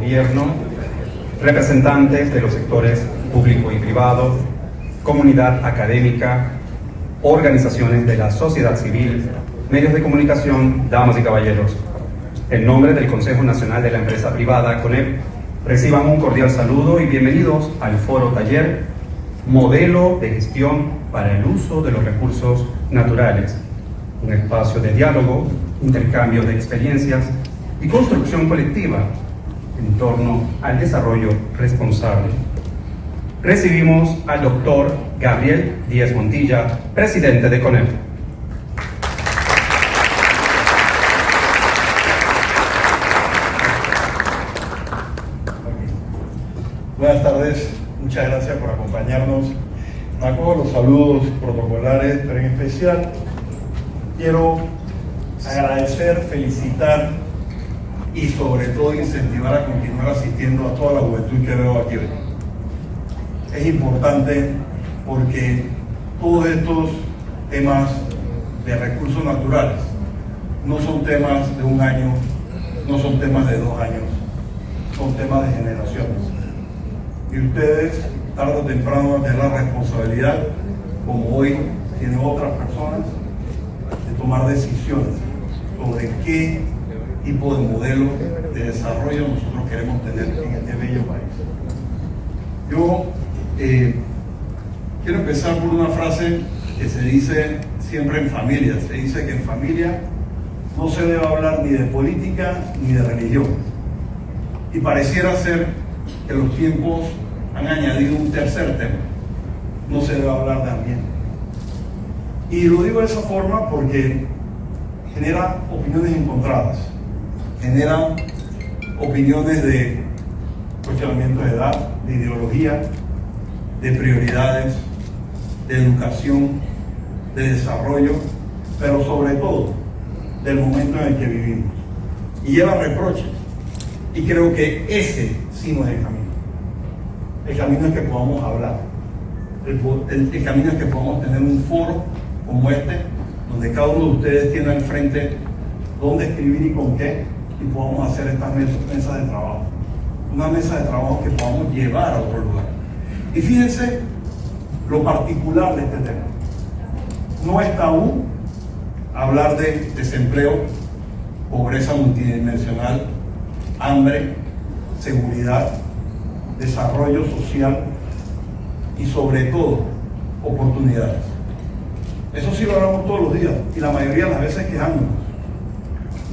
gobierno, representantes de los sectores público y privado, comunidad académica, organizaciones de la sociedad civil, medios de comunicación, damas y caballeros. En nombre del Consejo Nacional de la Empresa Privada, CONEP, reciban un cordial saludo y bienvenidos al Foro Taller Modelo de Gestión para el Uso de los Recursos Naturales, un espacio de diálogo, intercambio de experiencias y construcción colectiva en torno al desarrollo responsable. Recibimos al doctor Gabriel Díaz Montilla, presidente de CONEP. Buenas tardes, muchas gracias por acompañarnos. Me acojo los saludos protocolares, pero en especial quiero agradecer, felicitar y sobre todo incentivar a continuar asistiendo a toda la juventud que veo aquí hoy. Es importante porque todos estos temas de recursos naturales no son temas de un año, no son temas de 2 años, son temas de generaciones. Y ustedes, tarde o temprano, van a tener la responsabilidad, como hoy tienen otras personas, de tomar decisiones sobre qué tipo de modelo de desarrollo nosotros queremos tener en este bello país. Yo quiero empezar por una frase que se dice siempre en familia. Se dice que en familia no se debe hablar ni de política ni de religión. Y pareciera ser que los tiempos han añadido un tercer tema: no se debe hablar de ambiente. Y lo digo de esa forma porque genera opiniones encontradas, genera opiniones de cuestionamiento de edad, de ideología, de prioridades, de educación, de desarrollo, pero sobre todo del momento en el que vivimos. Y lleva reproches. Y creo que ese sí no es el camino. El camino es que podamos hablar. El camino es que podamos tener un foro como este, donde cada uno de ustedes tiene al frente dónde escribir y con qué, y podamos hacer estas mesas de trabajo. Una mesa de trabajo que podamos llevar a otro lugar. Y fíjense lo particular de este tema. No es tabú hablar de desempleo, pobreza multidimensional, hambre, seguridad, desarrollo social y sobre todo oportunidades. Eso sí lo hablamos todos los días y la mayoría de las veces quejándonos,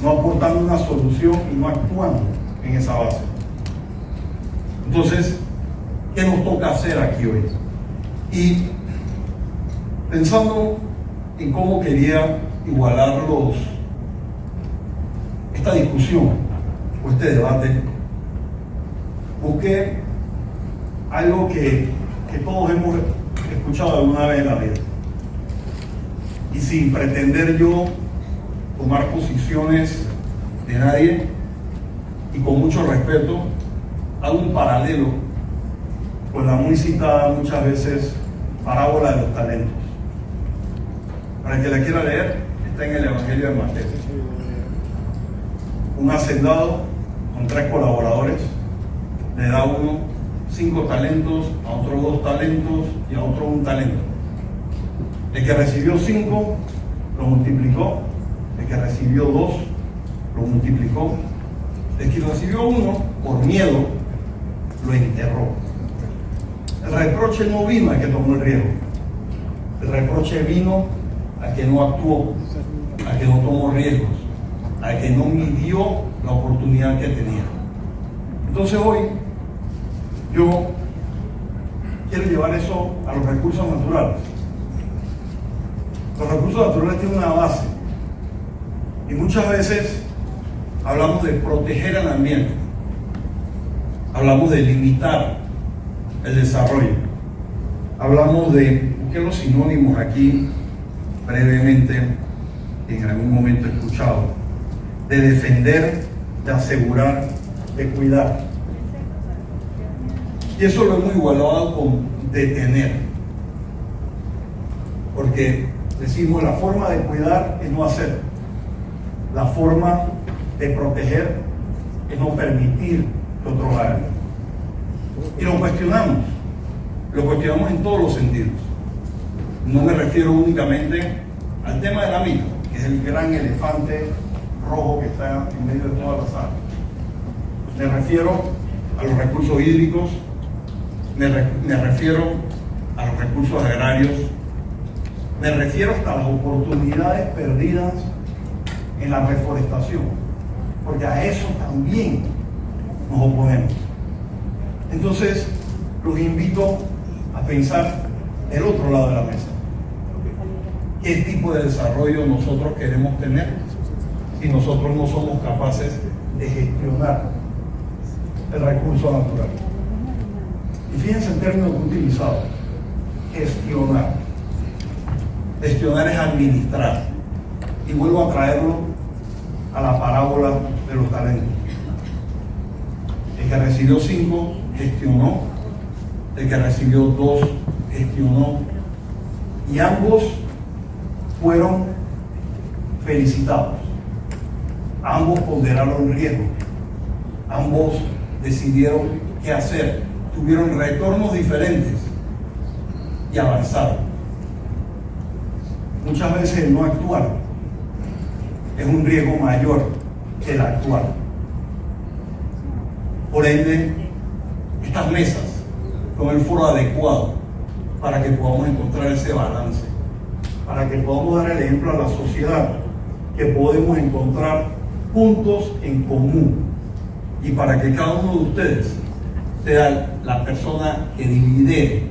no aportando una solución y no actuando en esa base. Entonces, ¿qué nos toca hacer aquí hoy? Y pensando en cómo quería igualar esta discusión o este debate, busqué algo que todos hemos escuchado alguna vez en la vida. Y sin pretender yo tomar posiciones de nadie y con mucho respeto, hago un paralelo con la muy citada muchas veces parábola de los talentos. Para el que la quiera leer, está en el Evangelio de Mateo. Un hacendado con 3 colaboradores le da a uno 5 talentos, a otro 2 talentos y a otro 1 talento. El que recibió 5 lo multiplicó, el que recibió 2 lo multiplicó, el que recibió 1 por miedo lo enterró. El reproche no vino al que tomó el riesgo, el reproche vino al que no actuó, al que no tomó riesgos, al que no midió la oportunidad que tenía. Entonces hoy yo quiero llevar eso a los recursos naturales. Los recursos naturales tienen una base y muchas veces hablamos de proteger el ambiente, hablamos de limitar el desarrollo, hablamos de, busqué los sinónimos aquí brevemente, en algún momento he escuchado, de defender, de asegurar, de cuidar. Y eso lo hemos igualado con detener, porque decimos la forma de cuidar es no hacer, la forma de proteger es no permitir que otros áreas. Y lo cuestionamos en todos los sentidos. No me refiero únicamente al tema de la mina, que es el gran elefante rojo que está en medio de toda la sala. Me refiero a los recursos hídricos, me refiero a los recursos agrarios, me refiero hasta a las oportunidades perdidas en la reforestación, porque a eso también nos oponemos. Entonces, los invito a pensar del otro lado de la mesa. ¿Qué tipo de desarrollo nosotros queremos tener si nosotros no somos capaces de gestionar el recurso natural? Y fíjense el término que he utilizado: gestionar. Gestionar es administrar. Y vuelvo a traerlo a la parábola de los talentos. El que recibió 5 gestionó, el que recibió 2 gestionó, y ambos fueron felicitados. Ambos ponderaron riesgo, ambos decidieron qué hacer, tuvieron retornos diferentes y avanzaron. Muchas veces el no actuar es un riesgo mayor que el actuar. Por ende, estas mesas son el foro adecuado para que podamos encontrar ese balance, para que podamos dar el ejemplo a la sociedad que podemos encontrar puntos en común, y para que cada uno de ustedes sea la persona que divide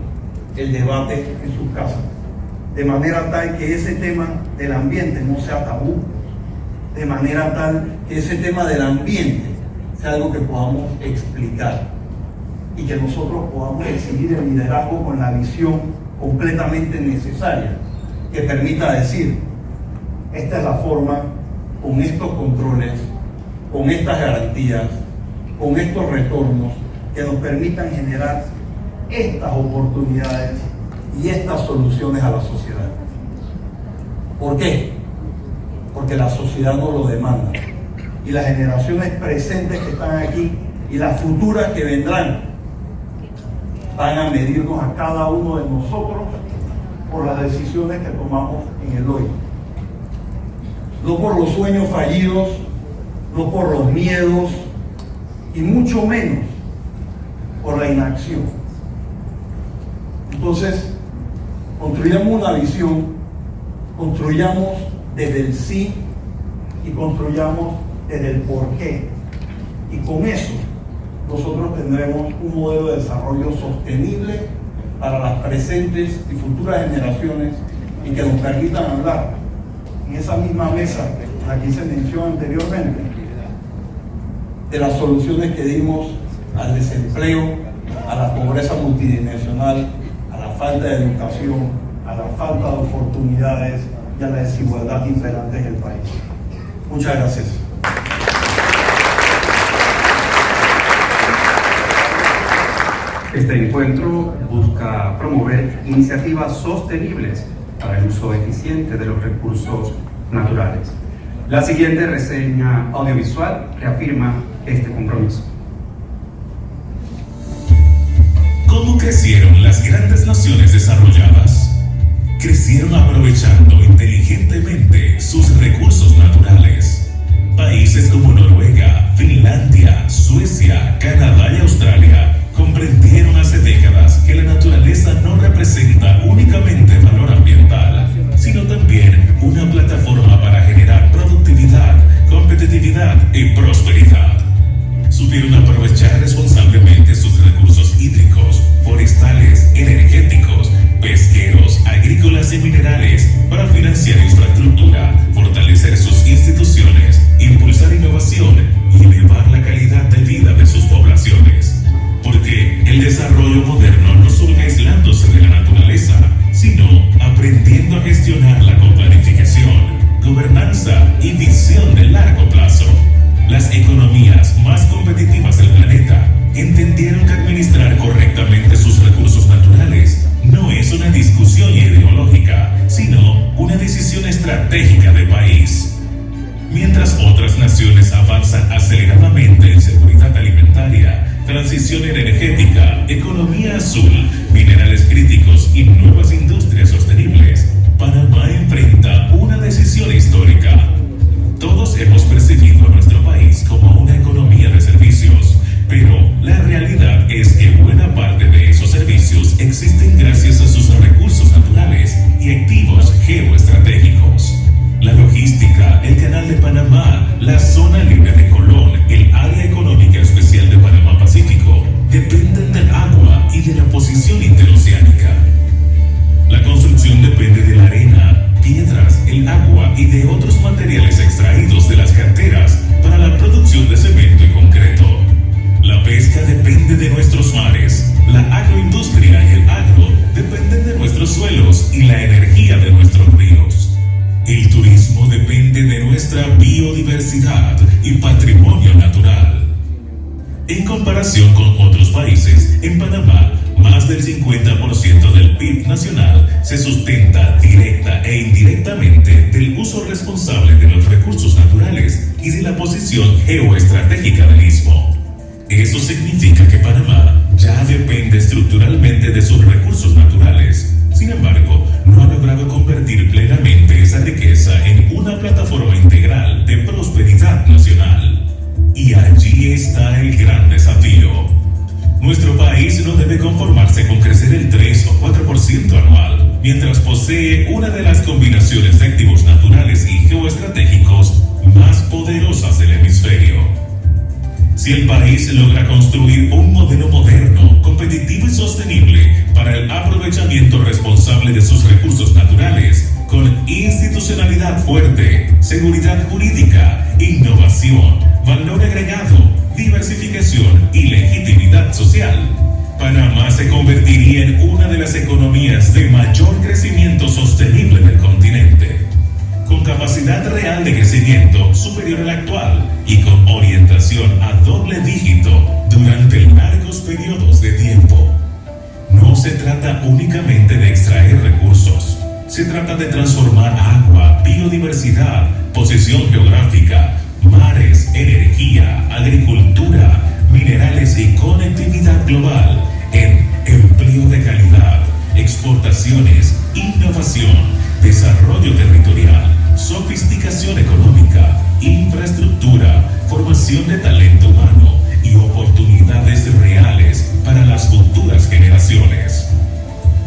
el debate en su casa, de manera tal que ese tema del ambiente no sea tabú, de manera tal que ese tema del ambiente sea algo que podamos explicar y que nosotros podamos exhibir el liderazgo con la visión completamente necesaria que permita decir: esta es la forma, con estos controles, con estas garantías, con estos retornos, que nos permitan generar estas oportunidades y estas soluciones a la sociedad. ¿Por qué? Porque la sociedad nos lo demanda, y las generaciones presentes que están aquí y las futuras que vendrán van a medirnos a cada uno de nosotros por las decisiones que tomamos en el hoy. No por los sueños fallidos, no por los miedos, y mucho menos por la inacción. Entonces, construyamos una visión, construyamos desde el sí y construyamos desde el por qué. Y con eso nosotros tendremos un modelo de desarrollo sostenible para las presentes y futuras generaciones, y que nos permitan hablar en esa misma mesa que aquí se mencionó anteriormente de las soluciones que dimos al desempleo, a la pobreza multidimensional, a la falta de educación, a la falta de oportunidades y a la desigualdad imperante en el país. Muchas gracias. Este encuentro busca promover iniciativas sostenibles para el uso eficiente de los recursos naturales. La siguiente reseña audiovisual reafirma este compromiso. ¿Cómo crecieron las grandes naciones desarrolladas? Crecieron aprovechando inteligentemente sus recursos naturales. Países como Noruega, Finlandia, Suecia, Canadá y Australia comprendieron hace décadas que la naturaleza no representa únicamente valor ambiental, sino también una plataforma para generar productividad, competitividad y prosperidad. Supieron aprovechar responsablemente sus recursos hídricos, forestales, energéticos, pesqueros, agrícolas y minerales para financiar infraestructura, fortalecer sus instituciones, impulsar innovación y elevar la calidad de vida de sus poblaciones. Porque el desarrollo moderno no surge aislándose de la naturaleza, sino aprendiendo a gestionarla con planificación, gobernanza y visión de largo plazo. Las economías más competitivas del planeta entendieron que administrar correctamente sus recursos naturales no es una discusión ideológica, sino una decisión estratégica de país. Mientras otras naciones avanzan aceleradamente en seguridad alimentaria, transición energética, economía azul, minerales críticos y nuevas industrias sostenibles, Panamá enfrenta una decisión histórica. Todos hemos percibido a nuestro país como una economía de servicios, pero la realidad es que buena parte de esos servicios existen gracias a sus recursos naturales y activos geoestratégicos. La logística, el Canal de Panamá, la Zona Libre de Colón, el Área Económica Especial de Panamá Pacífico, dependen del agua y de la posición interoceánica. La construcción depende de la arena, piedras, el agua y de otros materiales extraídos de las canteras para la producción de cemento y concreto. La pesca depende de nuestros mares, la agroindustria y el agro dependen de nuestros suelos y la energía de nuestros ríos. El turismo depende de nuestra biodiversidad y patrimonio natural. En comparación con otros países, en Panamá, más del 50% del PIB nacional se sustenta directa e indirectamente del uso responsable de los recursos naturales y de la posición geoestratégica del istmo. Eso significa que Panamá ya depende estructuralmente de sus recursos naturales. Sin embargo, no ha logrado convertir plenamente esa riqueza en una plataforma integral de prosperidad nacional. Y allí está el gran desafío. Nuestro país no debe conformarse con crecer el 3 o 4% anual, mientras posee una de las combinaciones de activos naturales y geoestratégicos más poderosas del hemisferio. Si el país logra construir un modelo moderno, competitivo y sostenible para el aprovechamiento responsable de sus recursos naturales, con institucionalidad fuerte, seguridad jurídica, innovación, valor agregado, diversificación y legitimidad social, Panamá se convertiría en una de las economías de mayor crecimiento sostenible del continente, con capacidad real de crecimiento superior al actual y con orientación a doble dígito durante largos periodos de tiempo. No se trata únicamente de extraer recursos, se trata de transformar agua, biodiversidad, posición geográfica, mares, energía, agricultura, minerales y conectividad global en empleo de calidad, exportaciones, innovación, desarrollo territorial, sofisticación económica, infraestructura, formación de talento humano y oportunidades reales para las futuras generaciones.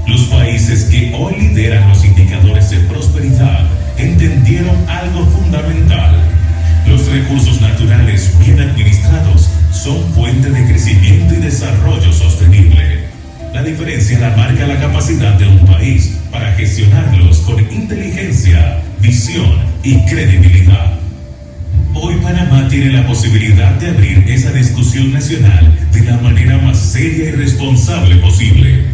Los países que hoy lideran los indicadores de prosperidad entendieron algo fundamental. Los recursos naturales bien administrados son fuente de crecimiento y desarrollo sostenible. La diferencia la marca la capacidad de un país para gestionarlos con inteligencia, visión y credibilidad. Hoy Panamá tiene la posibilidad de abrir esa discusión nacional de la manera más seria y responsable posible.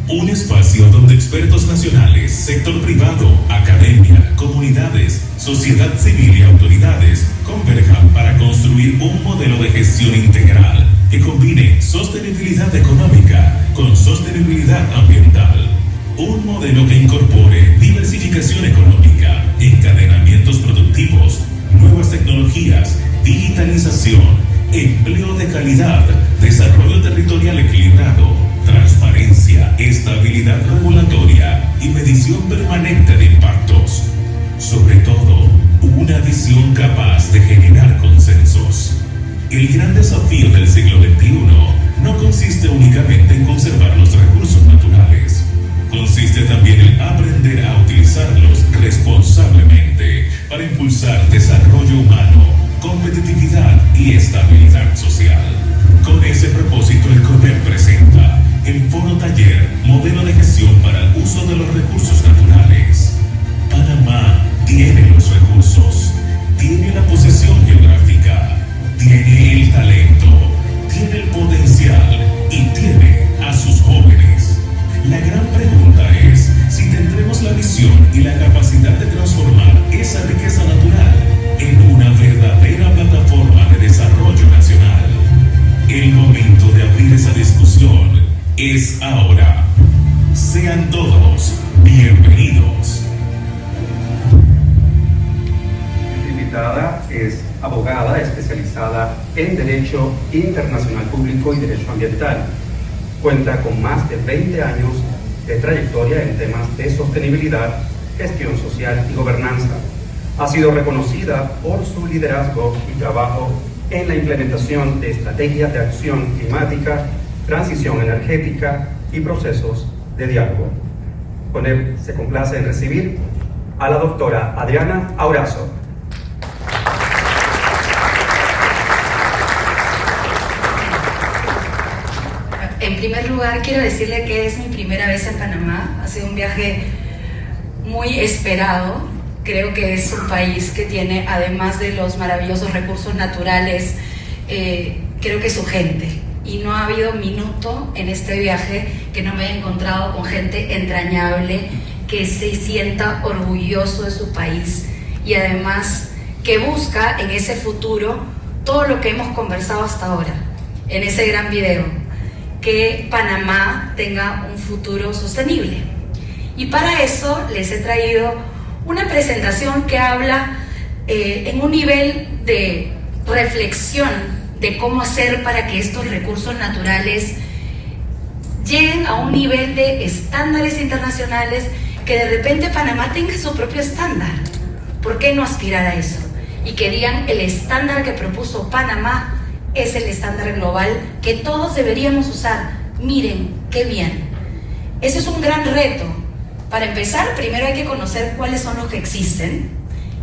Un espacio donde expertos nacionales, sector privado, academia, comunidades, sociedad civil y autoridades converjan para construir un modelo de gestión integral que combine sostenibilidad económica con sostenibilidad ambiental. Un modelo que incorpore diversificación económica, encadenamientos productivos, nuevas tecnologías, digitalización, empleo de calidad, desarrollo territorial equilibrado, transparencia, estabilidad regulatoria y medición permanente de impactos. Sobre todo, una visión capaz de generar consensos. El gran desafío del siglo XXI no consiste únicamente en conservar los recursos naturales. Consiste también en aprender a utilizarlos responsablemente para impulsar desarrollo humano, competitividad y estabilidad social. Con ese propósito, el CONEP presenta el Foro Taller Modelo de Gestión para el Uso de los Recursos Naturales. Panamá tiene los recursos, tiene la posición geográfica, tiene el talento, tiene el potencial y tiene a sus jóvenes. La gran pregunta es si tendremos la visión y la capacidad de transformar esa riqueza natural en una verdadera plataforma de desarrollo nacional. El momento de abrir esa discusión es ahora. Sean todos en Derecho Internacional Público y Derecho Ambiental. Cuenta con más de 20 años de trayectoria en temas de sostenibilidad, gestión social y gobernanza. Ha sido reconocida por su liderazgo y trabajo en la implementación de estrategias de acción climática, transición energética y procesos de diálogo. Con él se complace en recibir a la doctora Adriana Aurazo. En primer lugar, quiero decirle que es mi primera vez en Panamá. Ha sido un viaje muy esperado. Creo que es un país que tiene, además de los maravillosos recursos naturales, creo que su gente. Y no ha habido minuto en este viaje que no me haya encontrado con gente entrañable, que se sienta orgulloso de su país y además que busca en ese futuro todo lo que hemos conversado hasta ahora, en ese gran video, que Panamá tenga un futuro sostenible. Y para eso les he traído una presentación que habla en un nivel de reflexión de cómo hacer para que estos recursos naturales lleguen a un nivel de estándares internacionales, que de repente Panamá tenga su propio estándar. ¿Por qué no aspirar a eso? Y que digan, el estándar que propuso Panamá es el estándar global que todos deberíamos usar. Miren, qué bien. Ese es un gran reto. Para empezar, primero hay que conocer cuáles son los que existen,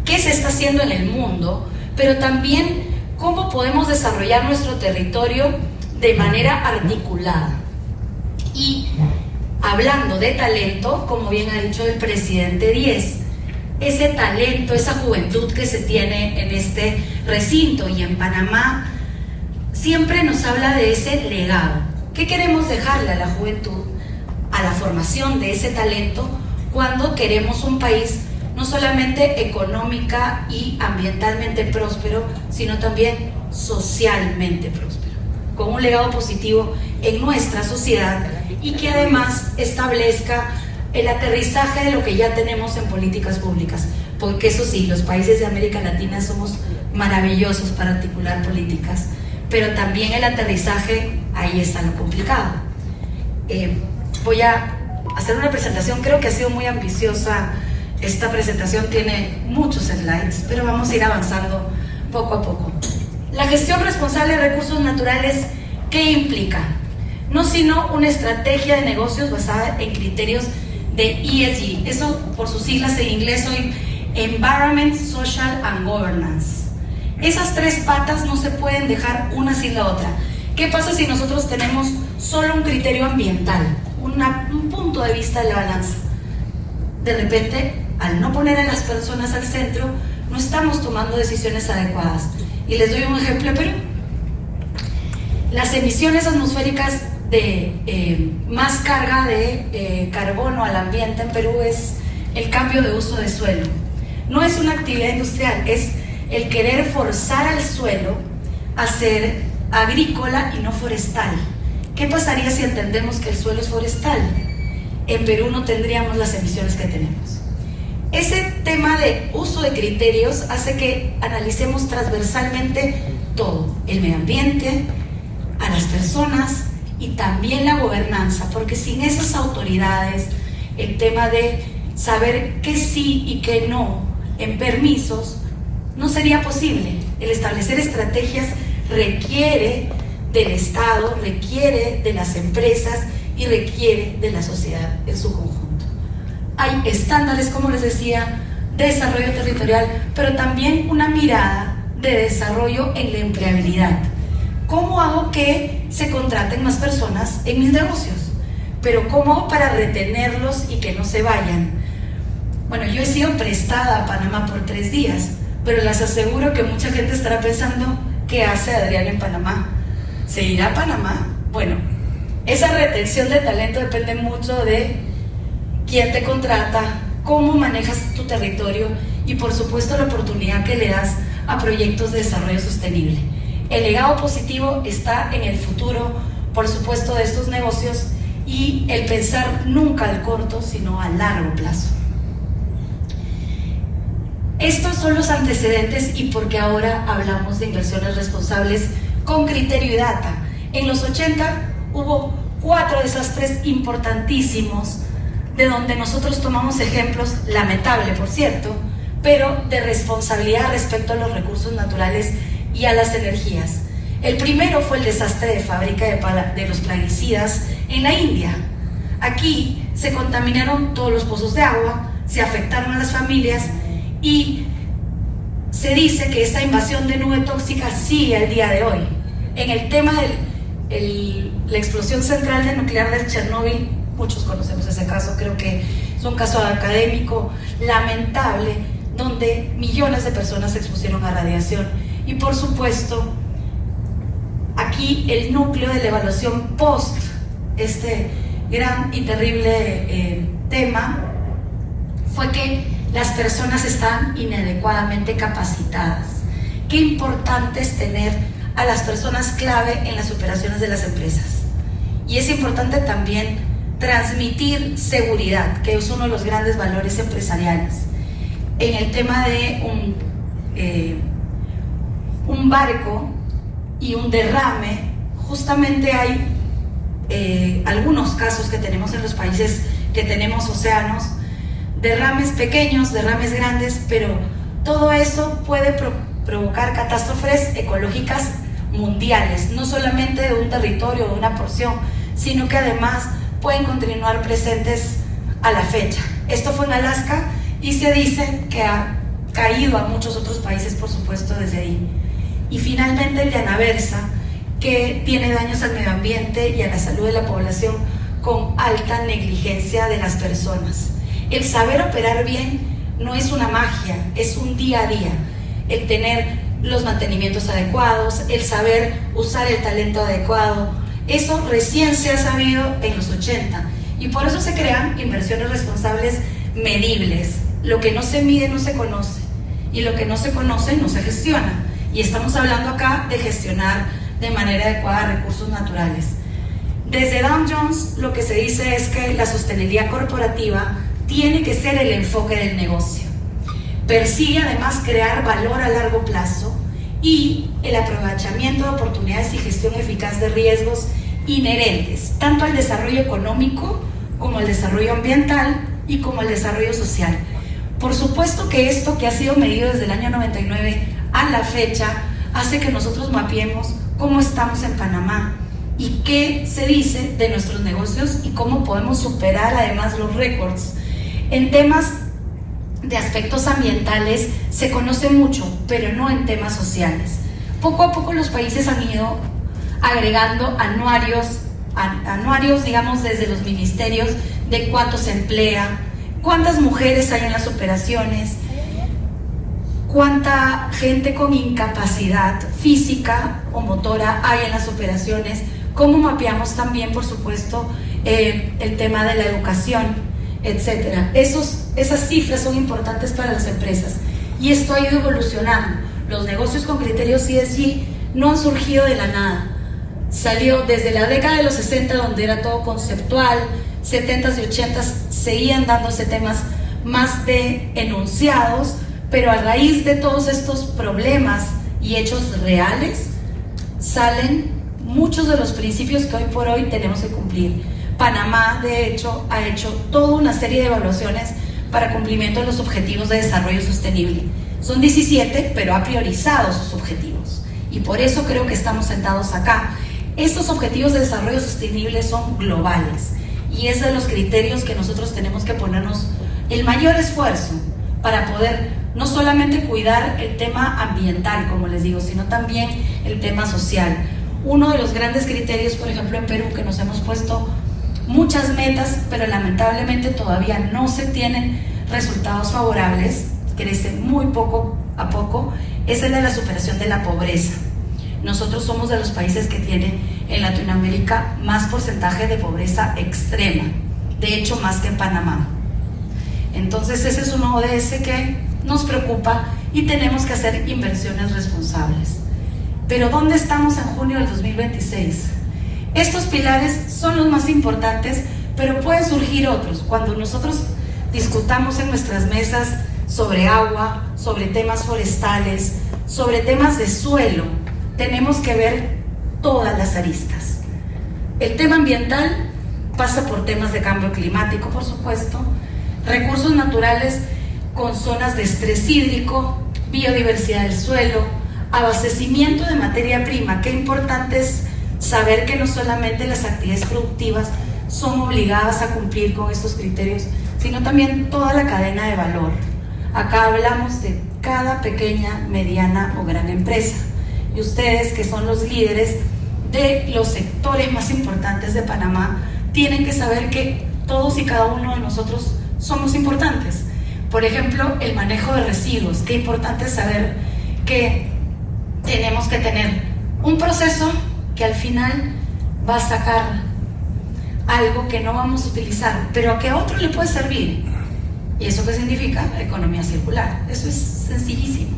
qué se está haciendo en el mundo, pero también cómo podemos desarrollar nuestro territorio de manera articulada. Y hablando de talento, como bien ha dicho el presidente Díez, ese talento, esa juventud que se tiene en este recinto y en Panamá, siempre nos habla de ese legado. ¿Qué queremos dejarle a la juventud, a la formación de ese talento, cuando queremos un país no solamente económica y ambientalmente próspero, sino también socialmente próspero, con un legado positivo en nuestra sociedad y que además establezca el aterrizaje de lo que ya tenemos en políticas públicas? Porque eso sí, los países de América Latina somos maravillosos para articular políticas, pero también el aterrizaje, ahí está lo complicado. Voy a hacer una presentación, creo que ha sido muy ambiciosa. Esta presentación tiene muchos slides, pero vamos a ir avanzando poco a poco. La gestión responsable de recursos naturales, ¿qué implica? No sino una estrategia de negocios basada en criterios de ESG, eso por sus siglas en inglés hoy, Environment, Social and Governance. Esas tres patas no se pueden dejar una sin la otra. ¿Qué pasa si nosotros tenemos solo un criterio ambiental, un punto de vista de la balanza? De repente, al no poner a las personas al centro, no estamos tomando decisiones adecuadas. Y les doy un ejemplo de Perú. Las emisiones atmosféricas de más carga de carbono al ambiente en Perú es el cambio de uso de suelo. No es una actividad industrial, es el querer forzar al suelo a ser agrícola y no forestal. ¿Qué pasaría si entendemos que el suelo es forestal? En Perú no tendríamos las emisiones que tenemos. Ese tema de uso de criterios hace que analicemos transversalmente todo, el medio ambiente, a las personas y también la gobernanza, porque sin esas autoridades, el tema de saber qué sí y qué no en permisos, no sería posible. El establecer estrategias requiere del Estado, requiere de las empresas y requiere de la sociedad en su conjunto. Hay estándares, como les decía, de desarrollo territorial, pero también una mirada de desarrollo en la empleabilidad. ¿Cómo hago que se contraten más personas en mis negocios? Pero ¿cómo hago para retenerlos y que no se vayan? Bueno, yo he sido prestada a Panamá por 3 días, pero les aseguro que mucha gente estará pensando, ¿qué hace Adriana en Panamá? ¿Se irá a Panamá? Bueno, esa retención de talento depende mucho de quién te contrata, cómo manejas tu territorio y por supuesto la oportunidad que le das a proyectos de desarrollo sostenible. El legado positivo está en el futuro, por supuesto, de estos negocios y el pensar nunca al corto, sino a largo plazo. Estos son los antecedentes y porque ahora hablamos de inversiones responsables con criterio y data. En los 80 hubo 4 desastres importantísimos de donde nosotros tomamos ejemplos, lamentable por cierto, pero de responsabilidad respecto a los recursos naturales y a las energías. El primero fue el desastre de fábrica de los plaguicidas en la India. Aquí se contaminaron todos los pozos de agua, se afectaron a las familias y se dice que esta invasión de nube tóxica sigue al día de hoy. En el tema de la explosión central de nuclear de Chernóbil, muchos conocemos ese caso, creo que es un caso académico lamentable, donde millones de personas se expusieron a radiación. Y por supuesto, aquí el núcleo de la evaluación post este gran y terrible tema fue que las personas están inadecuadamente capacitadas. Qué importante es tener a las personas clave en las operaciones de las empresas. Y es importante también transmitir seguridad, que es uno de los grandes valores empresariales. En el tema de un barco y un derrame, justamente hay algunos casos que tenemos en los países que tenemos océanos, derrames pequeños, derrames grandes, pero todo eso puede provocar catástrofes ecológicas mundiales, no solamente de un territorio o de una porción, sino que además pueden continuar presentes a la fecha. Esto fue en Alaska y se dice que ha caído a muchos otros países, por supuesto, desde ahí. Y finalmente el de Anaversa, que tiene daños al medio ambiente y a la salud de la población con alta negligencia de las personas. El saber operar bien no es una magia, es un día a día. El tener los mantenimientos adecuados, el saber usar el talento adecuado, eso recién se ha sabido en los 80. Y por eso se crean inversiones responsables medibles. Lo que no se mide no se conoce, y lo que no se conoce no se gestiona. Y estamos hablando acá de gestionar de manera adecuada recursos naturales. Desde Dow Jones lo que se dice es que la sostenibilidad corporativa tiene que ser el enfoque del negocio. Persigue además crear valor a largo plazo y el aprovechamiento de oportunidades y gestión eficaz de riesgos inherentes, tanto al desarrollo económico como al desarrollo ambiental y como al desarrollo social. Por supuesto que esto que ha sido medido desde el año 99 a la fecha hace que nosotros mapeemos cómo estamos en Panamá y qué se dice de nuestros negocios y cómo podemos superar además los récords. En temas de aspectos ambientales se conoce mucho, pero no en temas sociales. Poco a poco los países han ido agregando anuarios, digamos, desde los ministerios de cuánto se emplea, cuántas mujeres hay en las operaciones, cuánta gente con incapacidad física o motora hay en las operaciones, cómo mapeamos también, por supuesto, el tema de la educación, etcétera. Esas cifras son importantes para las empresas y esto ha ido evolucionando. Los negocios con criterios ESG no han surgido de la nada. Salió desde la década de los 60, donde era todo conceptual, 70s y 80s seguían dándose temas más de enunciados, pero a raíz de todos estos problemas y hechos reales salen muchos de los principios que hoy por hoy tenemos que cumplir. Panamá, de hecho, ha hecho toda una serie de evaluaciones para cumplimiento de los objetivos de desarrollo sostenible. Son 17, pero ha priorizado sus objetivos. Y por eso creo que estamos sentados acá. Estos objetivos de desarrollo sostenible son globales. Y es de los criterios que nosotros tenemos que ponernos el mayor esfuerzo para poder no solamente cuidar el tema ambiental, como les digo, sino también el tema social. Uno de los grandes criterios, por ejemplo, en Perú, que nos hemos puesto muchas metas, pero lamentablemente todavía no se tienen resultados favorables, crece muy poco a poco, es el de la superación de la pobreza. Nosotros somos de los países que tienen en Latinoamérica más porcentaje de pobreza extrema, de hecho más que en Panamá. Entonces ese es un ODS que nos preocupa y tenemos que hacer inversiones responsables. Pero ¿dónde estamos en junio del 2026? Estos pilares son los más importantes, pero pueden surgir otros. Cuando nosotros discutamos en nuestras mesas sobre agua, sobre temas forestales, sobre temas de suelo. Tenemos que ver todas las aristas. El tema ambiental pasa por temas de cambio climático, por supuesto, recursos naturales con zonas de estrés hídrico, biodiversidad del suelo, abastecimiento de materia prima. Qué importante es saber que no solamente las actividades productivas son obligadas a cumplir con estos criterios, sino también toda la cadena de valor. Acá hablamos de cada pequeña, mediana o gran empresa. Y ustedes, que son los líderes de los sectores más importantes de Panamá, tienen que saber que todos y cada uno de nosotros somos importantes. Por ejemplo, el manejo de residuos. Qué importante es saber que tenemos que tener un proceso que al final va a sacar algo que no vamos a utilizar, pero que a otro le puede servir. ¿Y eso qué significa? Economía circular. Eso es sencillísimo.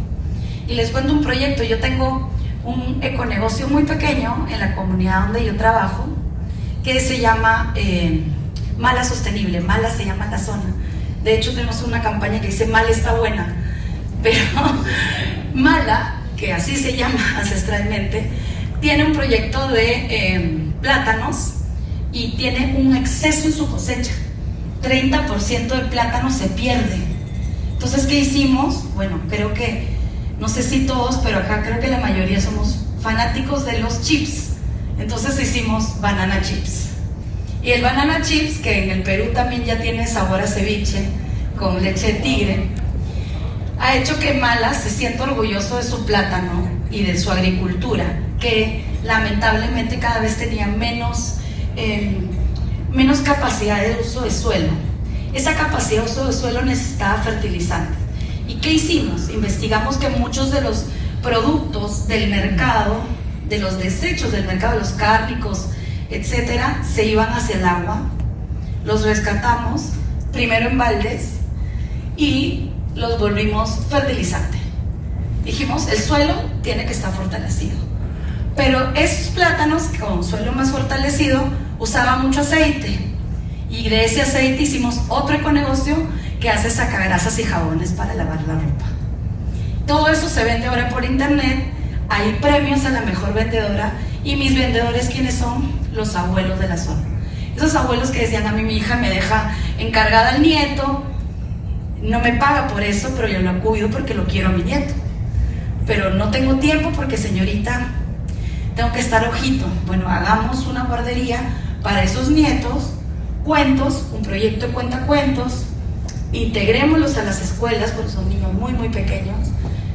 Y les cuento un proyecto. Yo tengo un econegocio muy pequeño en la comunidad donde yo trabajo, que se llama Mala Sostenible. Mala se llama la zona. De hecho, tenemos una campaña que dice Mala está buena, pero Mala, que así se llama ancestralmente, tiene un proyecto de plátanos y tiene un exceso en su cosecha. 30% del plátano se pierde. Entonces, ¿qué hicimos? Bueno, creo que, no sé si todos, pero acá creo que la mayoría somos fanáticos de los chips. Entonces hicimos banana chips. Y el banana chips, que en el Perú también ya tiene sabor a ceviche, con leche de tigre, ha hecho que Mala se sienta orgulloso de su plátano y de su agricultura, que lamentablemente cada vez tenía menos capacidad de uso de suelo. Esa capacidad de uso de suelo necesitaba fertilizantes. ¿Y qué hicimos? Investigamos que muchos de los productos del mercado, de los desechos del mercado, los cárnicos, etcétera, se iban hacia el agua. Los rescatamos, primero en baldes, y los volvimos fertilizante. Dijimos, el suelo tiene que estar fortalecido. Pero esos plátanos, con suelo más fortalecido, usaban mucho aceite. Y de ese aceite hicimos otro econegocio que hace sacagrasas y jabones para lavar la ropa. Todo eso se vende ahora por internet. Hay premios a la mejor vendedora. Y mis vendedores, ¿quiénes son? Los abuelos de la zona. Esos abuelos que decían, a mí mi hija me deja encargada al nieto, no me paga por eso, pero yo lo cuido porque lo quiero a mi nieto. Pero no tengo tiempo porque, señorita, tengo que estar ojito. Bueno, hagamos una guardería para esos nietos, cuentos, un proyecto de cuentacuentos, integrémoslos a las escuelas porque son niños muy, muy pequeños,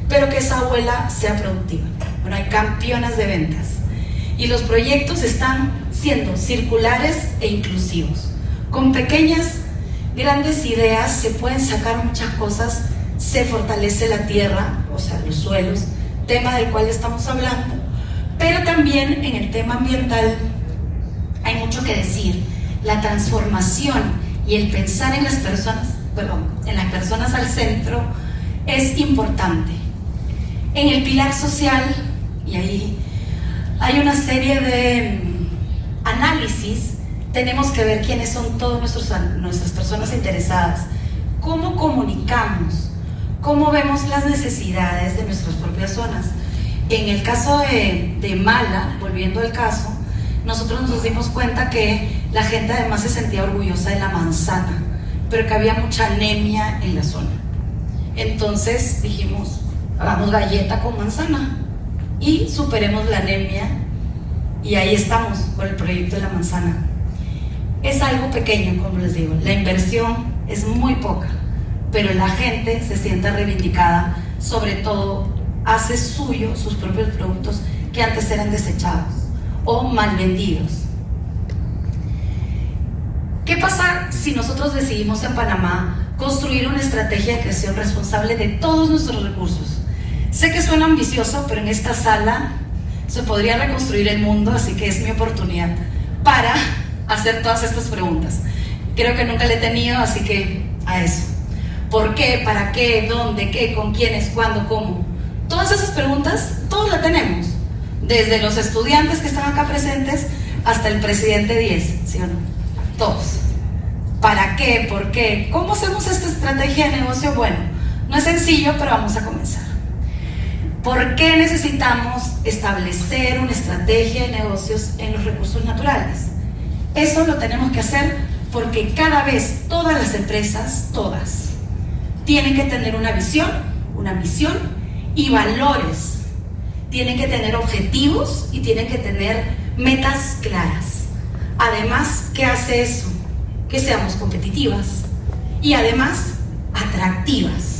pero que esa abuela sea productiva. Bueno, hay campeonas de ventas. Y los proyectos están siendo circulares e inclusivos. Con pequeñas, grandes ideas se pueden sacar muchas cosas, se fortalece la tierra, o sea, los suelos, tema del cual estamos hablando, pero también en el tema ambiental hay mucho que decir. La transformación y el pensar en las personas al centro es importante. En el pilar social, y ahí hay una serie de análisis, tenemos que ver quiénes son todas nuestras personas interesadas, cómo comunicamos, cómo vemos las necesidades de nuestras propias zonas. En el caso de Mala, volviendo al caso, nosotros nos dimos cuenta que la gente además se sentía orgullosa de la manzana, pero que había mucha anemia en la zona. Entonces dijimos, hagamos galleta con manzana y superemos la anemia, y ahí estamos con el proyecto de la manzana. Es algo pequeño, como les digo, la inversión es muy poca, pero la gente se siente reivindicada, sobre todo hace suyo sus propios productos que antes eran desechados o mal vendidos. ¿Qué pasa si nosotros decidimos en Panamá construir una estrategia de creación responsable de todos nuestros recursos? Sé que suena ambicioso, pero en esta sala se podría reconstruir el mundo, así que es mi oportunidad para hacer todas estas preguntas. Creo que nunca le he tenido, así que a eso. ¿Por qué? ¿Para qué? ¿Dónde? ¿Qué? ¿Con quiénes? ¿Cuándo? ¿Cómo? Todas esas preguntas, todos las tenemos. Desde los estudiantes que están acá presentes hasta el presidente 10, ¿sí o no? Todos. ¿Para qué? ¿Por qué? ¿Cómo hacemos esta estrategia de negocio? Bueno, No es sencillo, pero vamos a comenzar. ¿Por qué necesitamos establecer una estrategia de negocios en los recursos naturales? Eso lo tenemos que hacer porque cada vez todas las empresas, todas, tienen que tener una visión, una misión y valores. Tienen que tener objetivos y tienen que tener metas claras. Además, ¿qué hace eso? Que seamos competitivas y además atractivas.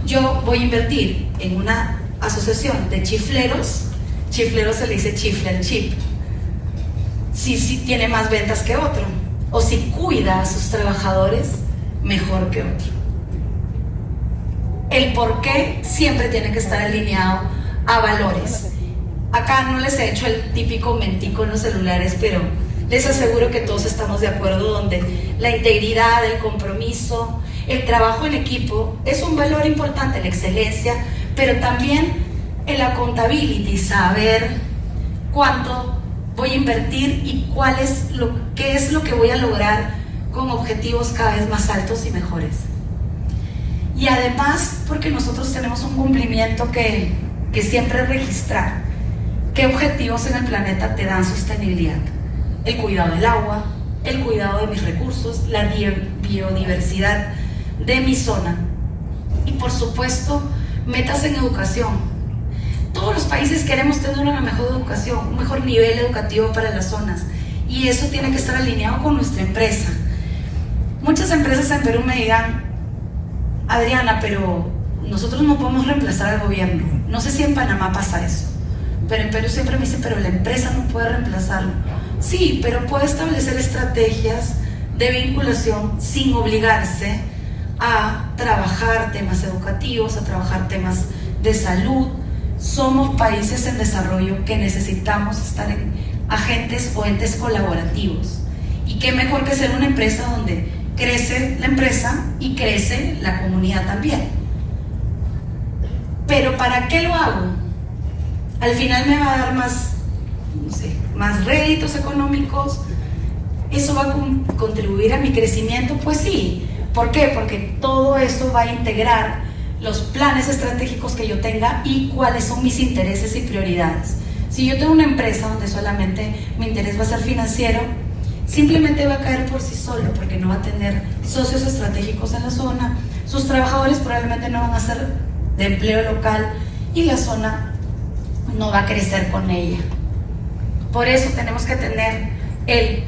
Yo voy a invertir en una asociación de chifleros. Chifleros se le dice chifle al chip. Si tiene más ventas que otro, o si cuida a sus trabajadores mejor que otro. El por qué siempre tiene que estar alineado a valores. Acá no les he hecho el típico mentico en los celulares, pero les aseguro que todos estamos de acuerdo donde la integridad, el compromiso, el trabajo en equipo es un valor importante, la excelencia, pero también el accountability, saber cuánto voy a invertir y qué es lo que voy a lograr con objetivos cada vez más altos y mejores. Y además, porque nosotros tenemos un cumplimiento que siempre registrar. ¿Qué objetivos en el planeta te dan sostenibilidad? El cuidado del agua, el cuidado de mis recursos, la biodiversidad de mi zona y por supuesto metas en educación. Todos los países queremos tener una mejor educación, un mejor nivel educativo para las zonas y eso tiene que estar alineado con nuestra empresa. Muchas empresas en Perú me dirán: Adriana, pero nosotros no podemos reemplazar al gobierno. No sé si en Panamá pasa eso, pero en Perú siempre me dicen: pero la empresa no puede reemplazarlo. Sí, pero puede establecer estrategias de vinculación sin obligarse a trabajar temas educativos, a trabajar temas de salud. Somos países en desarrollo que necesitamos estar en agentes o entes colaborativos. Y qué mejor que ser una empresa donde crece la empresa y crece la comunidad también. Pero ¿para qué lo hago? Al final me va a dar más réditos económicos. ¿Eso va a contribuir a mi crecimiento? Pues sí. ¿Por qué? Porque todo eso va a integrar los planes estratégicos que yo tenga y cuáles son mis intereses y prioridades. Si yo tengo una empresa donde solamente mi interés va a ser financiero, simplemente va a caer por sí solo, porque no va a tener socios estratégicos en la zona, sus trabajadores probablemente no van a ser de empleo local y la zona no va a crecer con ella. Por eso tenemos que tener el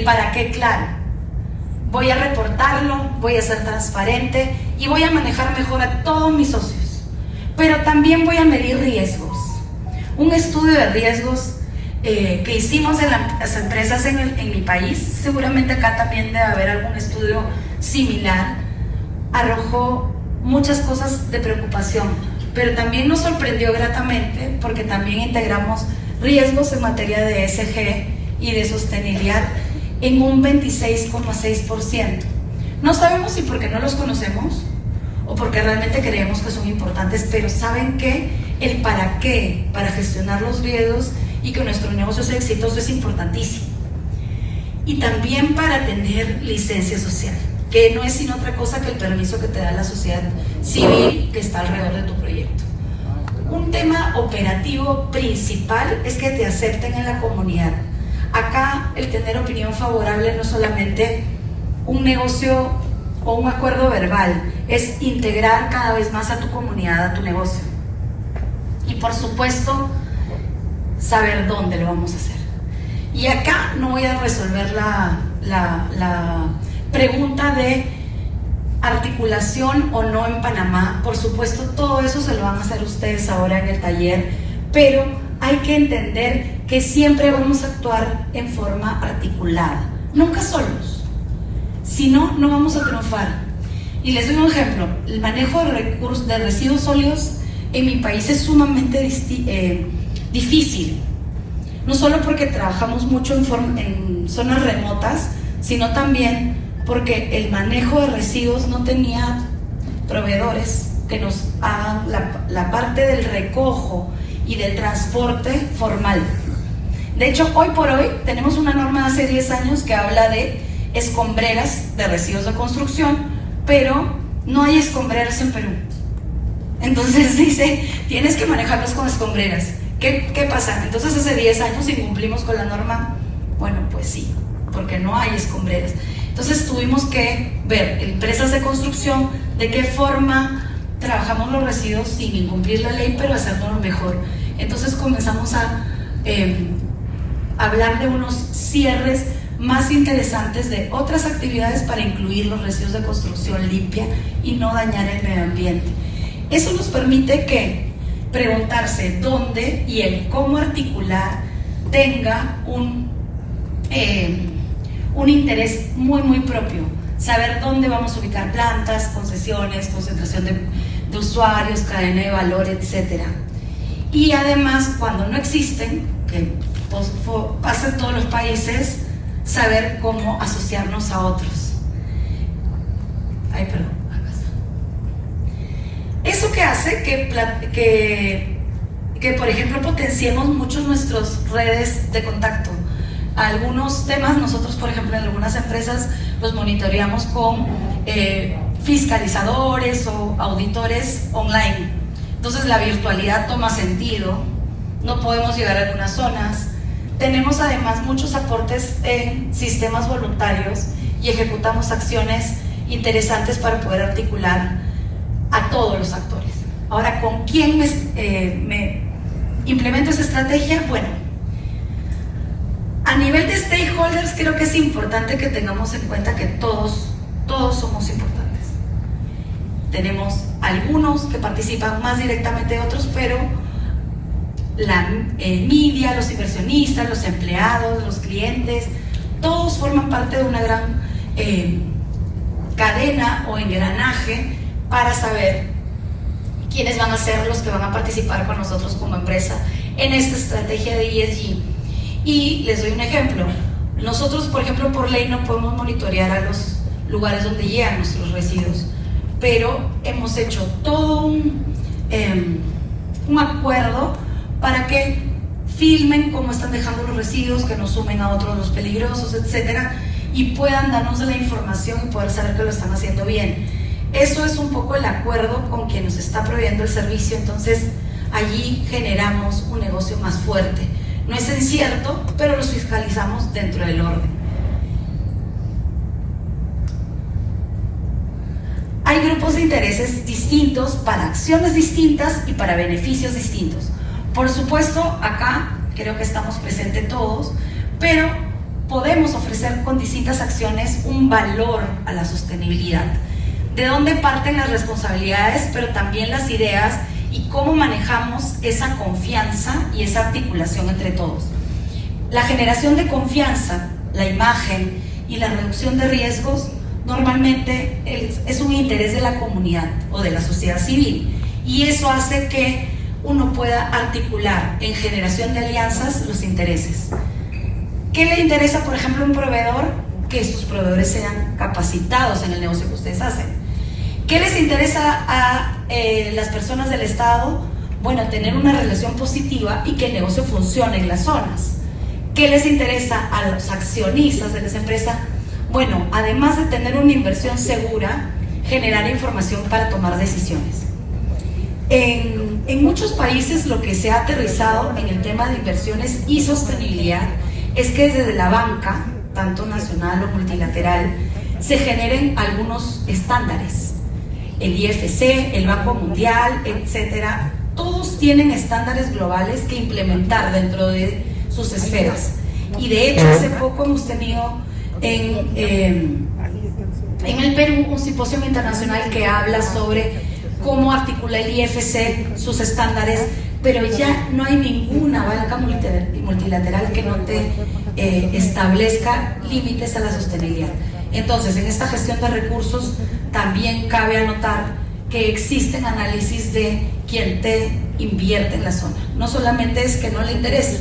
para qué claro. Voy a reportarlo, voy a ser transparente y voy a manejar mejor a todos mis socios. Pero también voy a medir riesgos. Un estudio de riesgos que hicimos en las empresas en mi país, seguramente acá también debe haber algún estudio similar, arrojó muchas cosas de preocupación, pero también nos sorprendió gratamente porque también integramos riesgos en materia de ESG y de sostenibilidad en un 26,6%. No sabemos si porque no los conocemos o porque realmente creemos que son importantes, pero saben que el para qué, para gestionar los riesgos y que nuestro negocio sea exitoso es importantísimo. Y también para tener licencia social, que no es sino otra cosa que el permiso que te da la sociedad civil que está alrededor de tu proyecto. Un tema operativo principal es que te acepten en la comunidad. Acá el tener opinión favorable no es solamente un negocio o un acuerdo verbal, es integrar cada vez más a tu comunidad, a tu negocio. Y por supuesto, saber dónde lo vamos a hacer. Y acá no voy a resolver la pregunta de articulación o no en Panamá. Por supuesto, todo eso se lo van a hacer ustedes ahora en el taller, pero hay que entender que siempre vamos a actuar en forma articulada, nunca solos. Si no, no vamos a triunfar. Y les doy un ejemplo: el manejo de residuos sólidos en mi país es sumamente difícil. No solo porque trabajamos mucho en zonas remotas, sino también porque el manejo de residuos no tenía proveedores que nos hagan la parte del recojo y del transporte formal. De hecho, hoy por hoy tenemos una norma de hace 10 años que habla de escombreras de residuos de construcción, pero no hay escombreras en Perú. Entonces dice, tienes que manejarlos con escombreras. ¿Qué pasa? Entonces hace 10 años incumplimos con la norma. Bueno, pues sí, porque no hay escombreras. Entonces tuvimos que ver, empresas de construcción, de qué forma trabajamos los residuos sin incumplir la ley, pero hacerlo mejor. Entonces comenzamos a hablar de unos cierres más interesantes de otras actividades para incluir los residuos de construcción limpia y no dañar el medio ambiente. Eso nos permite que preguntarse dónde y el cómo articular tenga un interés muy propio. Saber dónde vamos a ubicar plantas, concesiones, concentración de usuarios, cadena de valor, etc. Y además, cuando no existen, que pasa en todos los países, saber cómo asociarnos a otros. Ay, perdón. Eso que hace que por ejemplo, potenciemos mucho nuestras redes de contacto. Algunos temas, nosotros, por ejemplo, en algunas empresas los monitoreamos con fiscalizadores o auditores online. Entonces la virtualidad toma sentido, no podemos llegar a algunas zonas. Tenemos además muchos aportes en sistemas voluntarios y ejecutamos acciones interesantes para poder articular a todos los actores. Ahora, ¿con quién me implemento esa estrategia? Bueno, a nivel de stakeholders creo que es importante que tengamos en cuenta que todos somos importantes. Tenemos algunos que participan más directamente de otros, pero la media, los inversionistas, los empleados, los clientes, todos forman parte de una gran cadena o engranaje para saber quiénes van a ser los que van a participar con nosotros como empresa en esta estrategia de ESG. Y les doy un ejemplo. Nosotros, por ejemplo, por ley no podemos monitorear a los lugares donde llegan nuestros residuos, pero hemos hecho todo un acuerdo para que filmen cómo están dejando los residuos, que no sumen a otros los peligrosos, etcétera, y puedan darnos la información y poder saber que lo están haciendo bien. Eso es un poco el acuerdo con quien nos está proveyendo el servicio. Entonces allí generamos un negocio más fuerte. No es incierto, pero los fiscalizamos dentro del orden. Hay grupos de intereses distintos para acciones distintas y para beneficios distintos. Por supuesto, acá creo que estamos presentes todos, pero podemos ofrecer con distintas acciones un valor a la sostenibilidad. De dónde parten las responsabilidades, pero también las ideas y cómo manejamos esa confianza y esa articulación entre todos. La generación de confianza, la imagen y la reducción de riesgos normalmente es un interés de la comunidad o de la sociedad civil, y eso hace que uno pueda articular en generación de alianzas los intereses. ¿Qué le interesa, por ejemplo, a un proveedor? Que sus proveedores sean capacitados en el negocio que ustedes hacen. ¿Qué les interesa a las personas del Estado? Bueno, tener una relación positiva y que el negocio funcione en las zonas. ¿Qué les interesa a los accionistas de esa empresa? Bueno, además de tener una inversión segura, generar información para tomar decisiones. En muchos países lo que se ha aterrizado en el tema de inversiones y sostenibilidad es que desde la banca, tanto nacional o multilateral, se generen algunos estándares. El IFC, el Banco Mundial, etcétera, todos tienen estándares globales que implementar dentro de sus esferas. Y de hecho, hace poco hemos tenido en el Perú un simposio internacional que habla sobre cómo articula el IFC sus estándares, pero ya no hay ninguna banca multilateral que no te establezca límites a la sostenibilidad. Entonces, en esta gestión de recursos también cabe anotar que existen análisis de quien te invierte en la zona. No solamente es que no le interese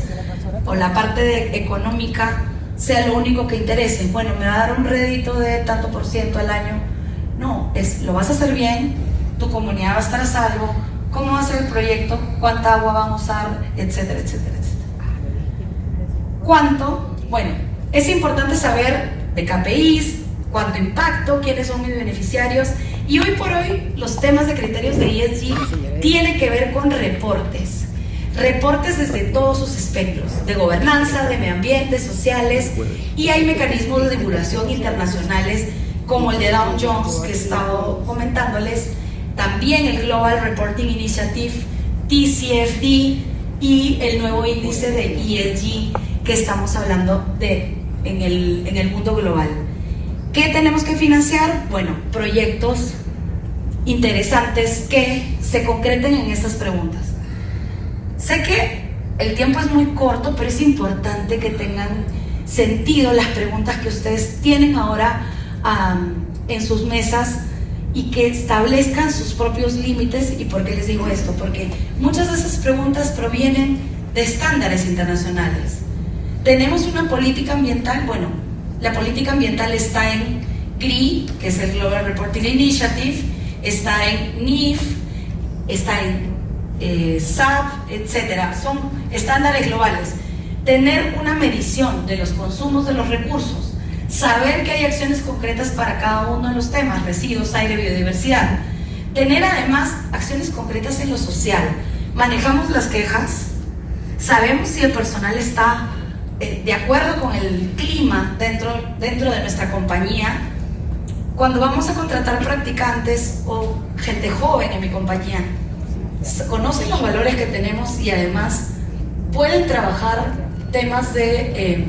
o la parte económica sea lo único que interese. Bueno, me va a dar un rédito de tanto por ciento al año. No, lo vas a hacer bien, tu comunidad va a estar a salvo, cómo va a ser el proyecto, cuánta agua vamos a usar, etcétera, etcétera, etcétera. ¿Cuánto? Bueno, es importante saber de KPIs, cuánto impacto, quiénes son mis beneficiarios. Y hoy por hoy los temas de criterios de ESG tienen que ver con reportes desde todos sus espectros, de gobernanza, de medio ambiente, sociales, y hay mecanismos de divulgación internacionales como el de Dow Jones que he estado comentándoles, también el Global Reporting Initiative, TCFD, y el nuevo índice de ESG que estamos hablando de en el mundo global. ¿Qué tenemos que financiar? Bueno, proyectos interesantes que se concreten en estas preguntas. Sé que el tiempo es muy corto, pero es importante que tengan sentido las preguntas que ustedes tienen ahora en sus mesas y que establezcan sus propios límites. ¿Y por qué les digo esto? Porque muchas de esas preguntas provienen de estándares internacionales. ¿Tenemos una política ambiental? Bueno, la política ambiental está en GRI, que es el Global Reporting Initiative, está en NIF, está en SAP, etcétera. Son estándares globales. Tener una medición de los consumos de los recursos, saber que hay acciones concretas para cada uno de los temas, residuos, aire, biodiversidad. Tener además acciones concretas en lo social. Manejamos las quejas, sabemos si el personal está de acuerdo con el clima dentro de nuestra compañía. Cuando vamos a contratar practicantes o gente joven en mi compañía, conocen los valores que tenemos y además pueden trabajar temas de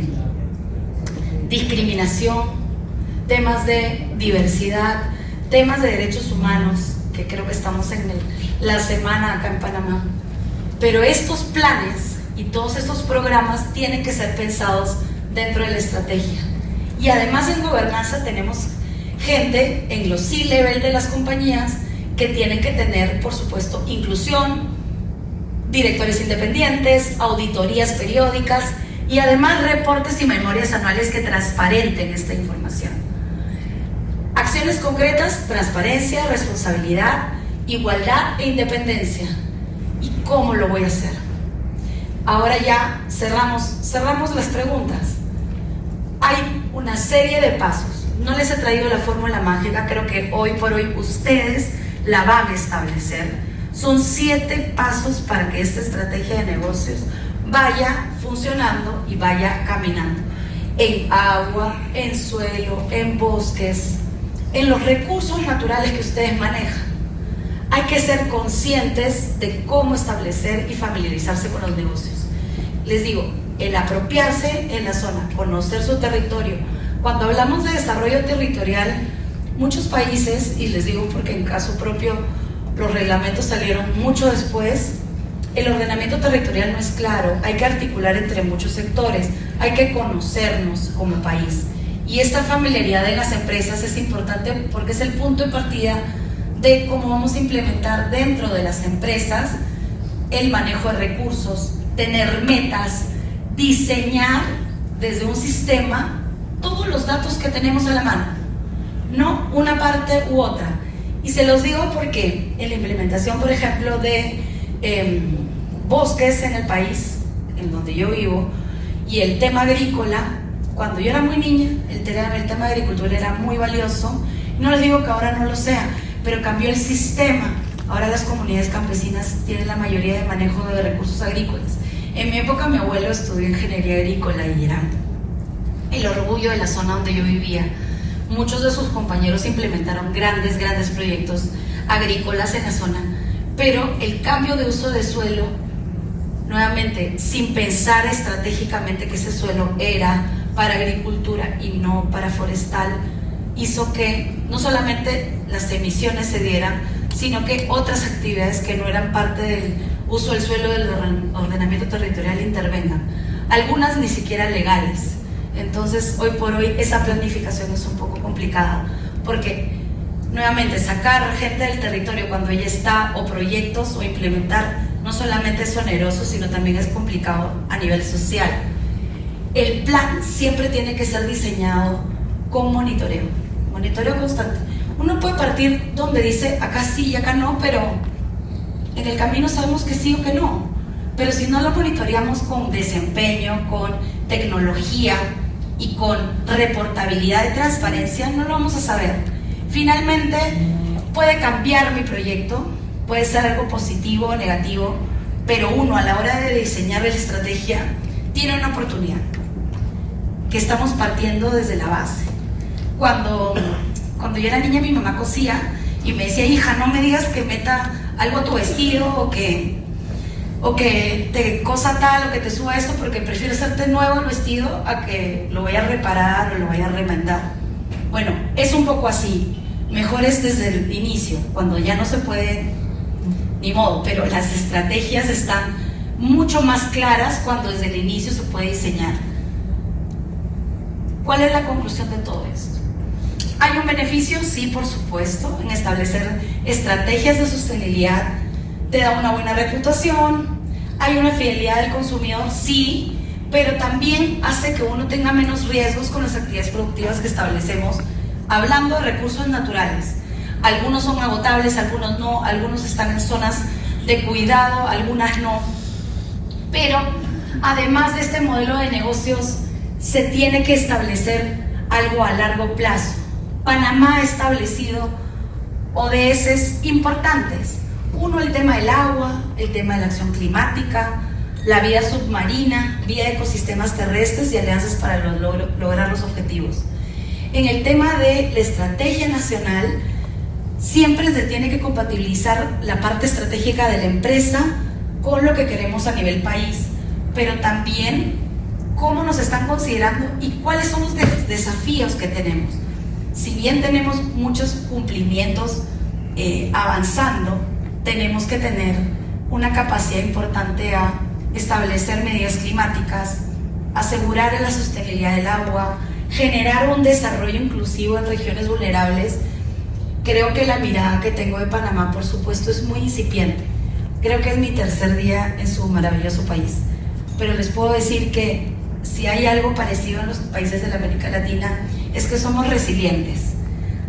discriminación, temas de diversidad, temas de derechos humanos, que creo que estamos en la semana acá en Panamá. Pero estos planes y todos estos programas tienen que ser pensados dentro de la estrategia. Y además en gobernanza tenemos gente en los C-level de las compañías que tienen que tener, por supuesto, inclusión, directores independientes, auditorías periódicas y además reportes y memorias anuales que transparenten esta información. Acciones concretas: transparencia, responsabilidad, igualdad e independencia. ¿Y cómo lo voy a hacer? Ahora ya cerramos las preguntas. Hay una serie de pasos. No les he traído la fórmula mágica, creo que hoy por hoy ustedes la van a establecer. Son 7 pasos para que esta estrategia de negocios vaya funcionando y vaya caminando. En agua, en suelo, en bosques, en los recursos naturales que ustedes manejan. Hay que ser conscientes de cómo establecer y familiarizarse con los negocios. Les digo, el apropiarse en la zona, conocer su territorio. Cuando hablamos de desarrollo territorial, muchos países, y les digo porque en caso propio los reglamentos salieron mucho después, el ordenamiento territorial no es claro, hay que articular entre muchos sectores, hay que conocernos como país. Y esta familiaridad en las empresas es importante porque es el punto de partida de cómo vamos a implementar dentro de las empresas el manejo de recursos, tener metas, diseñar desde un sistema todos los datos que tenemos a la mano, no una parte u otra. Y se los digo porque en la implementación, por ejemplo, de bosques en el país en donde yo vivo y el tema agrícola, cuando yo era muy niña, el tema de agricultura era muy valioso. No les digo que ahora no lo sea, pero cambió el sistema. Ahora las comunidades campesinas tienen la mayoría de manejo de recursos agrícolas. En mi época mi abuelo estudió ingeniería agrícola y era el orgullo de la zona donde yo vivía. Muchos de sus compañeros implementaron grandes proyectos agrícolas en la zona, pero el cambio de uso de suelo, nuevamente, sin pensar estratégicamente que ese suelo era para agricultura y no para forestal, hizo que no solamente las emisiones se dieran, sino que otras actividades que no eran parte del uso del suelo del ordenamiento territorial intervengan, algunas ni siquiera legales. Entonces, hoy por hoy esa planificación es un poco complicada, porque nuevamente sacar gente del territorio cuando ella está, o proyectos, o implementar, no solamente es oneroso, sino también es complicado a nivel social. El plan siempre tiene que ser diseñado con monitoreo constante. Uno puede partir donde dice acá sí y acá no, pero en el camino sabemos que sí o que no. Pero si no lo monitoreamos con desempeño, con tecnología y con reportabilidad y transparencia, no lo vamos a saber. Finalmente, puede cambiar mi proyecto, puede ser algo positivo o negativo, pero uno a la hora de diseñar la estrategia tiene una oportunidad, que estamos partiendo desde la base. Cuando yo era niña, mi mamá cosía y me decía: hija, no me digas que meta algo a tu vestido o que te cosa tal o que te suba esto, porque prefiero hacerte nuevo el vestido a que lo vaya a reparar o lo vaya a remendar. Bueno, es un poco así. Mejor es desde el inicio, cuando ya no se puede, ni modo, pero las estrategias están mucho más claras cuando desde el inicio se puede diseñar. ¿Cuál es la conclusión de todo esto? ¿Hay un beneficio? Sí, por supuesto, en establecer estrategias de sostenibilidad. Te da una buena reputación, hay una fidelidad del consumidor, sí, pero también hace que uno tenga menos riesgos con las actividades productivas que establecemos, hablando de recursos naturales. Algunos son agotables, algunos no, algunos están en zonas de cuidado, algunas no. Pero además de este modelo de negocios, se tiene que establecer algo a largo plazo. Panamá ha establecido ODS importantes. Uno, el tema del agua, el tema de la acción climática, la vida submarina, vía de ecosistemas terrestres y alianzas para lograr los objetivos. En el tema de la estrategia nacional, siempre se tiene que compatibilizar la parte estratégica de la empresa con lo que queremos a nivel país, pero también cómo nos están considerando y cuáles son los desafíos que tenemos. Si bien tenemos muchos cumplimientos avanzando, tenemos que tener una capacidad importante a establecer medidas climáticas, asegurar la sostenibilidad del agua, generar un desarrollo inclusivo en regiones vulnerables. Creo que la mirada que tengo de Panamá, por supuesto, es muy incipiente. Creo que es mi tercer día en su maravilloso país, pero les puedo decir que si hay algo parecido en los países de la América Latina, es que somos resilientes.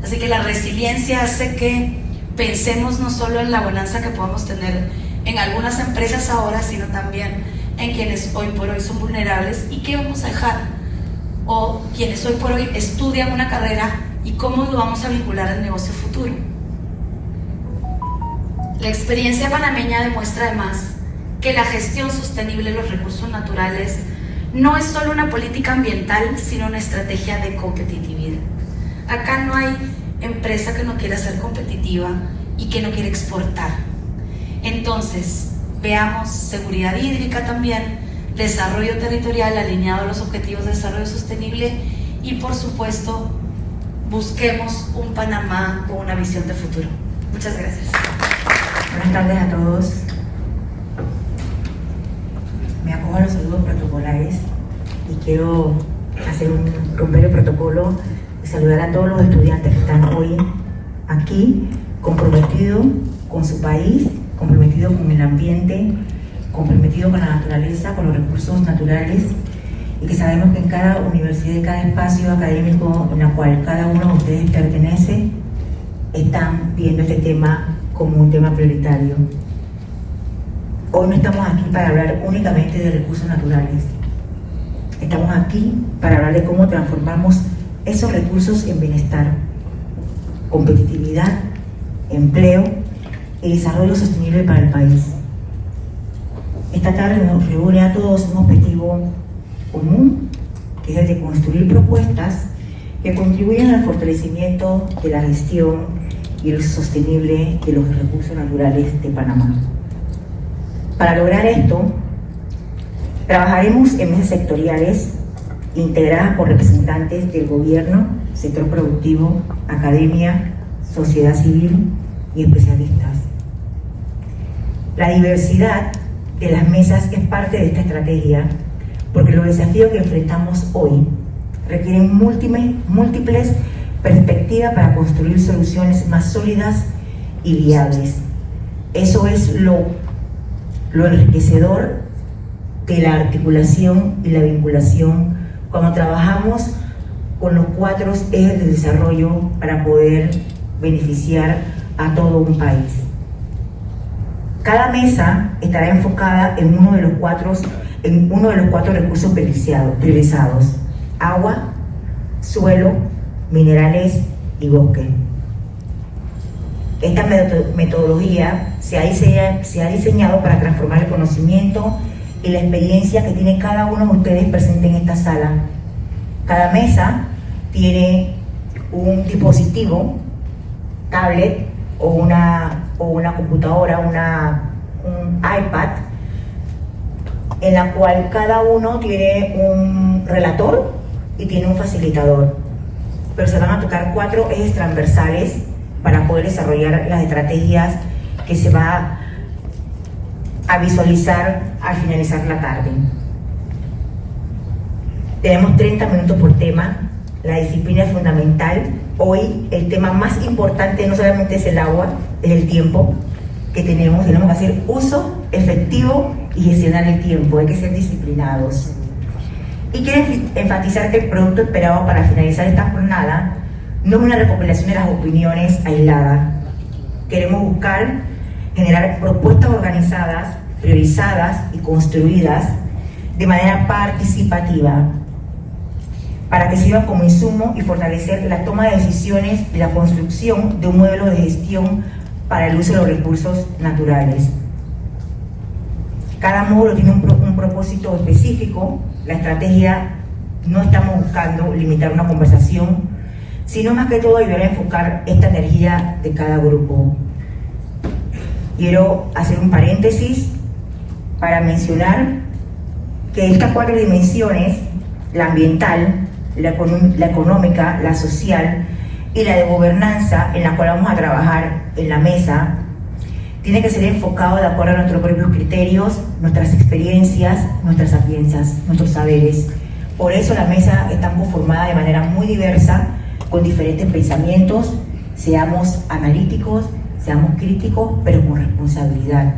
Así que la resiliencia hace que pensemos no solo en la bonanza que podamos tener en algunas empresas ahora, sino también en quienes hoy por hoy son vulnerables y qué vamos a dejar, o quienes hoy por hoy estudian una carrera y cómo lo vamos a vincular al negocio futuro. La experiencia panameña demuestra además que la gestión sostenible de los recursos naturales no es solo una política ambiental, sino una estrategia de competitividad. Acá no hay empresa que no quiera ser competitiva y que no quiera exportar. Entonces, veamos seguridad hídrica también, desarrollo territorial alineado a los objetivos de desarrollo sostenible y, por supuesto, busquemos un Panamá con una visión de futuro. Muchas gracias. Buenas tardes a todos. Me acojo a los saludos protocolares y quiero romper el protocolo y saludar a todos los estudiantes que están hoy aquí, comprometidos con su país, comprometidos con el ambiente, comprometidos con la naturaleza, con los recursos naturales, y que sabemos que en cada universidad y cada espacio académico en el cual cada uno de ustedes pertenece, están viendo este tema como un tema prioritario. Hoy no estamos aquí para hablar únicamente de recursos naturales. Estamos aquí para hablar de cómo transformamos esos recursos en bienestar, competitividad, empleo y desarrollo sostenible para el país. Esta tarde nos reúne a todos un objetivo común, que es el de construir propuestas que contribuyan al fortalecimiento de la gestión y el uso sostenible de los recursos naturales de Panamá. Para lograr esto, trabajaremos en mesas sectoriales integradas por representantes del gobierno, sector productivo, academia, sociedad civil y especialistas. La diversidad de las mesas es parte de esta estrategia, porque los desafíos que enfrentamos hoy requieren múltiples perspectivas para construir soluciones más sólidas y viables. Eso es lo enriquecedor de la articulación y la vinculación cuando trabajamos con los 4 ejes de desarrollo para poder beneficiar a todo un país. Cada mesa estará enfocada en uno de los cuatro recursos priorizados: agua, suelo, minerales y bosque. Esta metodología se ha diseñado para transformar el conocimiento y la experiencia que tiene cada uno de ustedes presente en esta sala. Cada mesa tiene un dispositivo, tablet o una computadora, un iPad, en la cual cada uno tiene un relator y tiene un facilitador. Pero se van a tocar 4 ejes transversales para poder desarrollar las estrategias que se va a visualizar al finalizar la tarde. Tenemos 30 minutos por tema. La disciplina es fundamental. Hoy el tema más importante no solamente es el agua, es el tiempo que tenemos. Tenemos que hacer uso efectivo y gestionar el tiempo. Hay que ser disciplinados. Y quiero enfatizar que el producto esperado para finalizar esta jornada no es una recopilación de las opiniones aisladas. Queremos buscar generar propuestas organizadas, priorizadas y construidas de manera participativa para que sirvan como insumo y fortalecer la toma de decisiones y la construcción de un modelo de gestión para el uso de los recursos naturales. Cada módulo tiene un propósito específico. La estrategia no estamos buscando limitar una conversación, sino más que todo ayudar a enfocar esta energía de cada grupo. Quiero hacer un paréntesis para mencionar que estas 4 dimensiones, la ambiental, la económica, la social y la de gobernanza, en la cual vamos a trabajar en la mesa, tiene que ser enfocado de acuerdo a nuestros propios criterios, nuestras experiencias, nuestras sapiencias, nuestros saberes. Por eso la mesa está conformada de manera muy diversa, con diferentes pensamientos. Seamos analíticos, seamos críticos, pero con responsabilidad,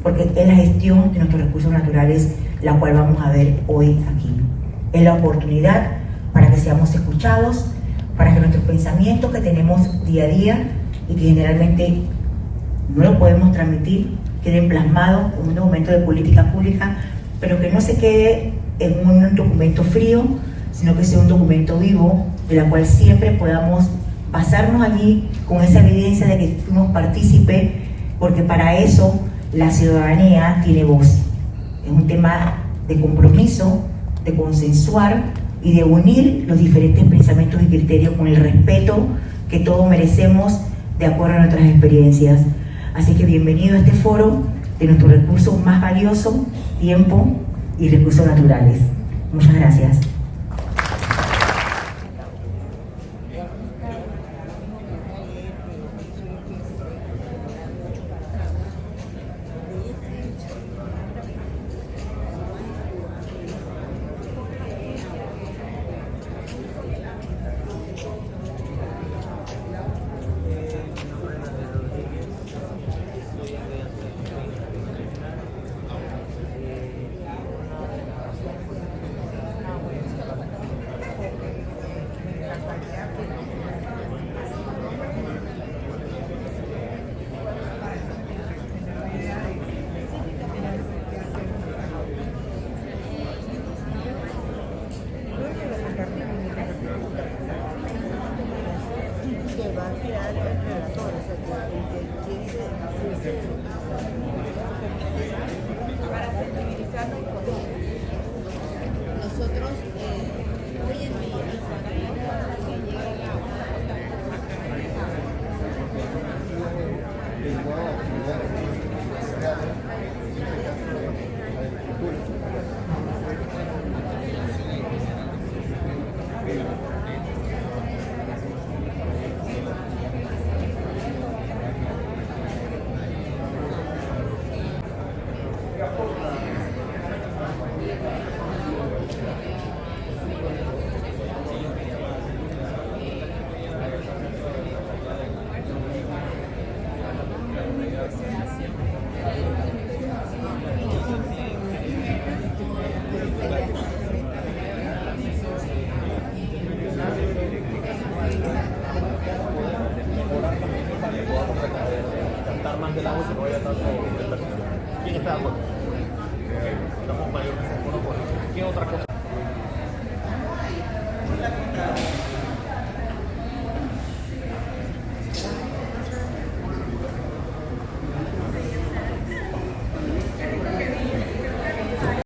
porque es la gestión de nuestros recursos naturales la cual vamos a ver hoy aquí. Es la oportunidad para que seamos escuchados, para que nuestros pensamientos que tenemos día a día y que generalmente no lo podemos transmitir, queden plasmados en un documento de política pública, pero que no se quede en un documento frío, sino que sea un documento vivo, de la cual siempre podamos pasarnos allí con esa evidencia de que fuimos partícipes, porque para eso la ciudadanía tiene voz. Es un tema de compromiso, de consensuar y de unir los diferentes pensamientos y criterios con el respeto que todos merecemos de acuerdo a nuestras experiencias. Así que bienvenido a este foro de nuestro recurso más valioso, tiempo y recursos naturales. Muchas gracias. Para sensibilizarnos con nosotros hoy en día que llega el agua. Más del agua que no haya tanto de personas. ¿Quién está de acuerdo? Estamos mayores, ¿qué otra cosa?